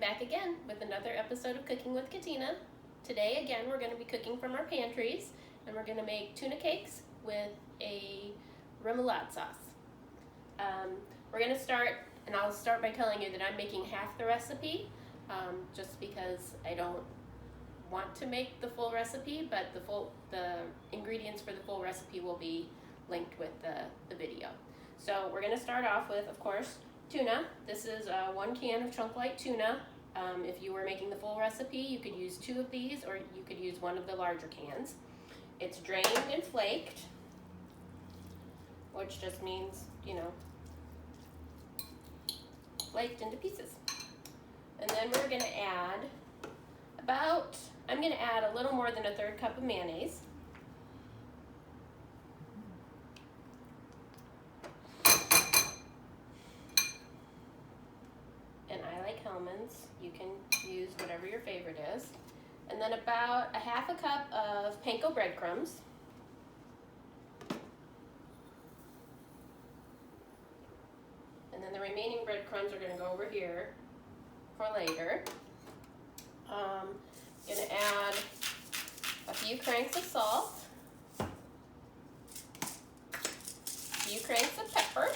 back again with another episode of Cooking with Katina. Today again we're going to be cooking from our pantries, and we're going to make tuna cakes with a remoulade sauce. We're going to start, and I'll start by telling you that I'm making half the recipe, just because I don't want to make the full recipe, but the ingredients for the full recipe will be linked with the video. So we're going to start off with, of course, tuna. This is 1 can of chunk light tuna. If you were making the full recipe, you could use 2 of these, or you could use 1 of the larger cans. It's drained and flaked, which just means, flaked into pieces. And then we're going to add I'm going to add a little more than 1/3 cup of mayonnaise. And I like Hellmann's. You can use whatever your favorite is. And then about 1/2 cup of panko breadcrumbs. And then the remaining breadcrumbs are going to go over here for later. Going to add a few cranks of salt, a few cranks of pepper.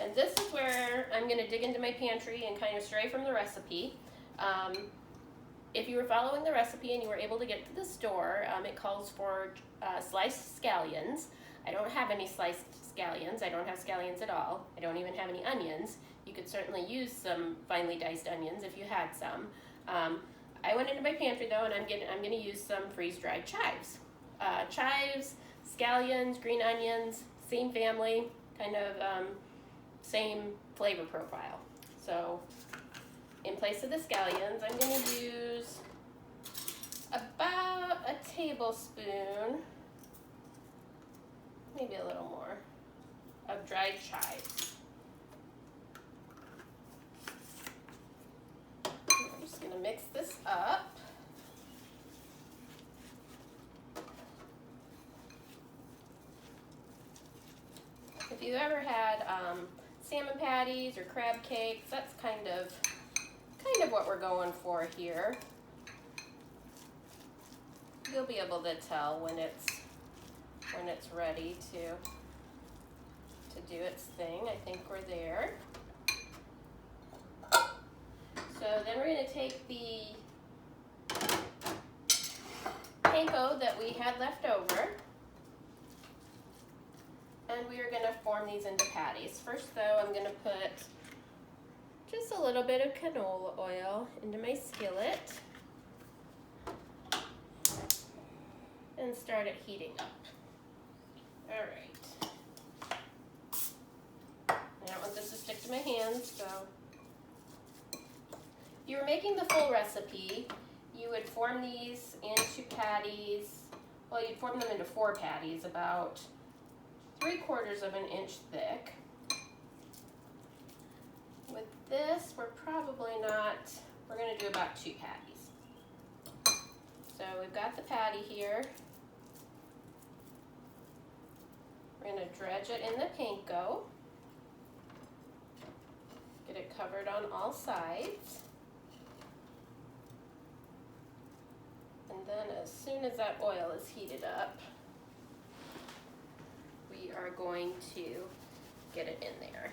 And this is where I'm going to dig into my pantry and kind of stray from the recipe. If you were following the recipe and you were able to get to the store, it calls for sliced scallions. I don't have any sliced scallions. I don't have scallions at all. I don't even have any onions. You could certainly use some finely diced onions if you had some. I went into my pantry though, and I'm going to use some freeze-dried chives. Chives, scallions, green onions, same family, kind of same flavor profile. So in place of the scallions, I'm going to use about a tablespoon, maybe a little more, of dried chives. I'm just going to mix this up. If you ever had salmon patties or crab cakes, that's kind of what we're going for here. You'll be able to tell when it's ready to do its thing. I think we're there. So then we're going to take the panko that we had left over, and we are going to form these into patties. First though, I'm going to put just a little bit of canola oil into my skillet and start it heating up. All right. I don't want this to stick to my hands, so if you were making the full recipe, you would form these into patties. Well, you'd form them into 4 patties, about 3/4 of an inch thick. With this, we're going to do about 2 patties. So we've got the patty here. We're going to dredge it in the panko. Get it covered on all sides. And then as soon as that oil is heated up, we are going to get it in there.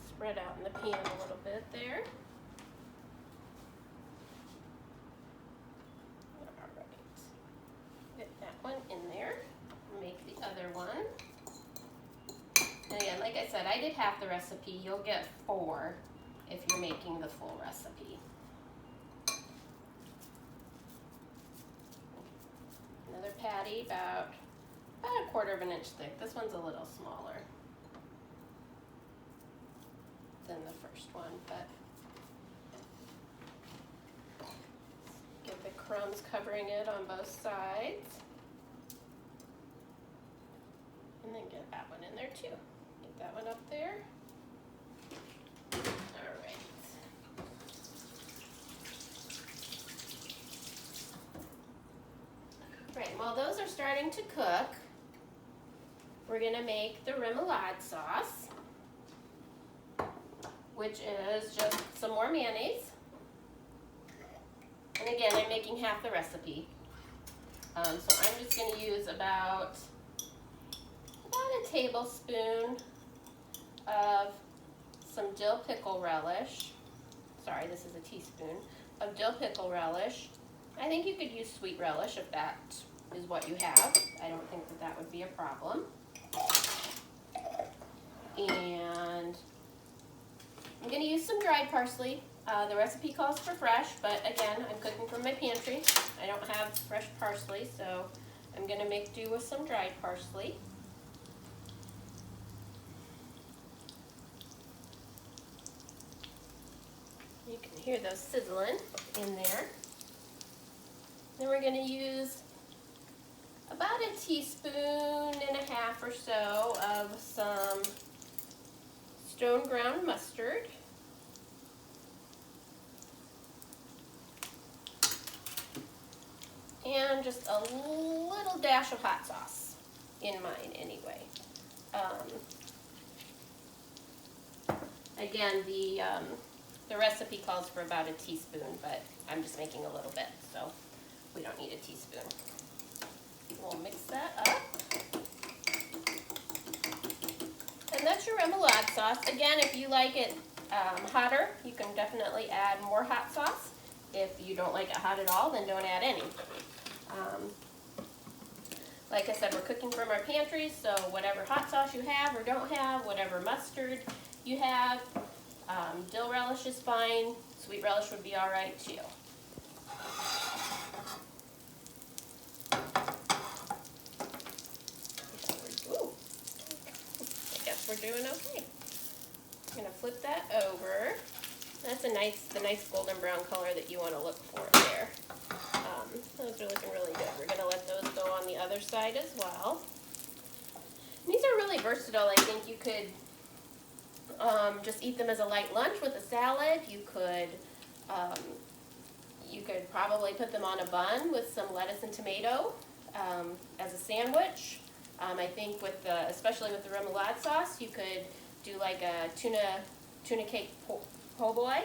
Spread out in the pan a little bit there. All right. Get that one in there. Make the other one. And again, like I said, I did half the recipe. You'll get 4 if you're making the full recipe. Another patty about 1/4 of an inch thick. This one's a little smaller than the first one, but get the crumbs covering it on both sides. And then get that one in there too. Get that one up there. All right. Right, while those are starting to cook, we're going to make the remoulade sauce. which is just some more mayonnaise. And again, I'm making half the recipe. So I'm just going to use about a tablespoon of some dill pickle relish. Sorry, this is a teaspoon of dill pickle relish. I think you could use sweet relish if that is what you have. I don't think that that would be a problem. And I'm going to use some dried parsley. The recipe calls for fresh, but again, I'm cooking from my pantry. I don't have fresh parsley, so I'm going to make do with some dried parsley. You can hear those sizzling in there. Then we're going to use about a teaspoon and a half or so of some stone ground mustard. And just a little dash of hot sauce, in mine anyway. Again, the recipe calls for about a teaspoon, but I'm just making a little bit, so we don't need a teaspoon. We'll mix that up. And that's your remoulade sauce. Again, if you like it hotter, you can definitely add more hot sauce. If you don't like it hot at all, then don't add any. Like I said, we're cooking from our pantry, so whatever hot sauce you have or don't have, whatever mustard you have, dill relish is fine. Sweet relish would be all right too. Ooh, I guess we're doing okay. I'm gonna flip that over. That's the nice golden brown color that you want to look for there. Those are looking really good. We're going to let those go on the other side as well. And these are really versatile. I think you could just eat them as a light lunch with a salad. You could probably put them on a bun with some lettuce and tomato as a sandwich. I think especially with the remoulade sauce, you could do like a tuna cake po' boy.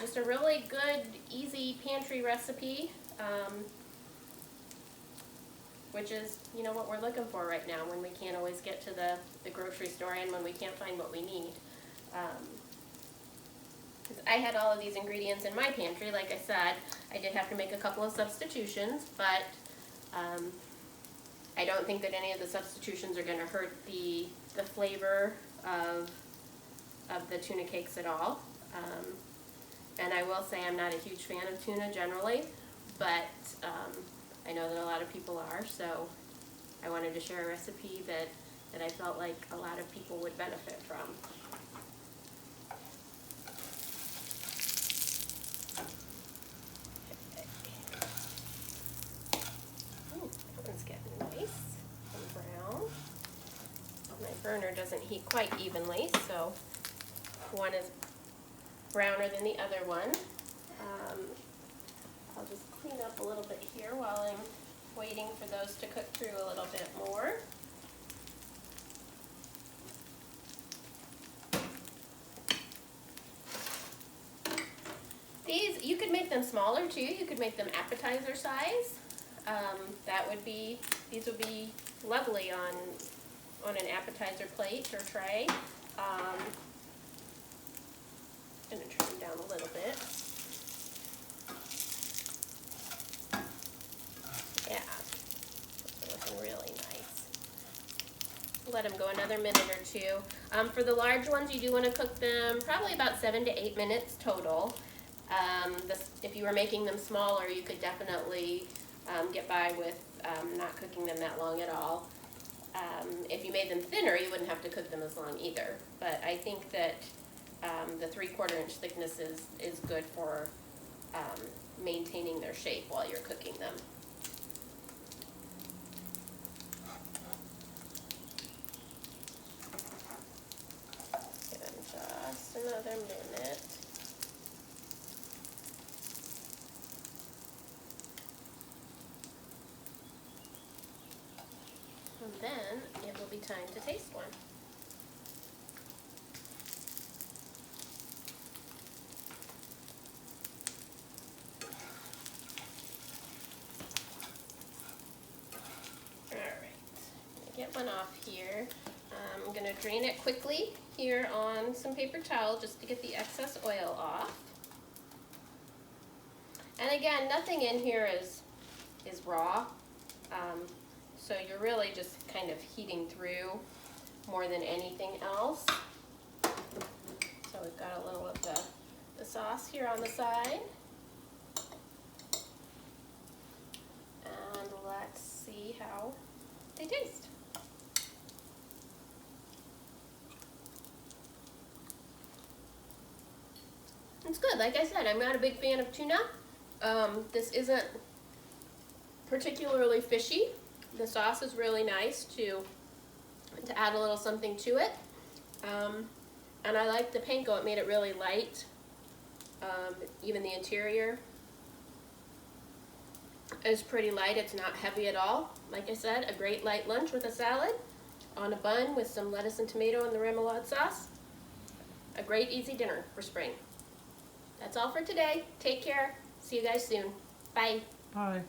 Just a really good, easy pantry recipe, which is, what we're looking for right now when we can't always get to the grocery store and when we can't find what we need. I had all of these ingredients in my pantry. Like I said, I did have to make a couple of substitutions, but I don't think that any of the substitutions are going to hurt the flavor of the tuna cakes at all. And I will say I'm not a huge fan of tuna generally, but I know that a lot of people are, so I wanted to share a recipe that I felt like a lot of people would benefit from. Ooh, that one's getting nice and brown. My burner doesn't heat quite evenly, so one is browner than the other one. I'll just clean up a little bit here while I'm waiting for those to cook through a little bit more. These, you could make them smaller too. You could make them appetizer size. These would be lovely on an appetizer plate or tray. I'm going to turn them down a little bit. Yeah, those are looking really nice. Let them go another minute or two. For the large ones, you do want to cook them probably about 7 to 8 minutes total. If you were making them smaller, you could definitely get by with not cooking them that long at all. If you made them thinner, you wouldn't have to cook them as long either. But I think that the 3/4 inch thickness is good for maintaining their shape while you're cooking them. Give them just another minute. And then it will be time to taste one. Get one off here. I'm going to drain it quickly here on some paper towel just to get the excess oil off. And again, nothing in here is raw, so you're really just kind of heating through more than anything else. So we've got a little of the sauce here on the side. And let's see how they taste. It's good. Like I said, I'm not a big fan of tuna. This isn't particularly fishy. The sauce is really nice to add a little something to it. And I like the panko. It made it really light. Even the interior is pretty light. It's not heavy at all. Like I said, a great light lunch with a salad on a bun with some lettuce and tomato and the remoulade sauce. A great easy dinner for spring. That's all for today. Take care. See you guys soon. Bye. Bye.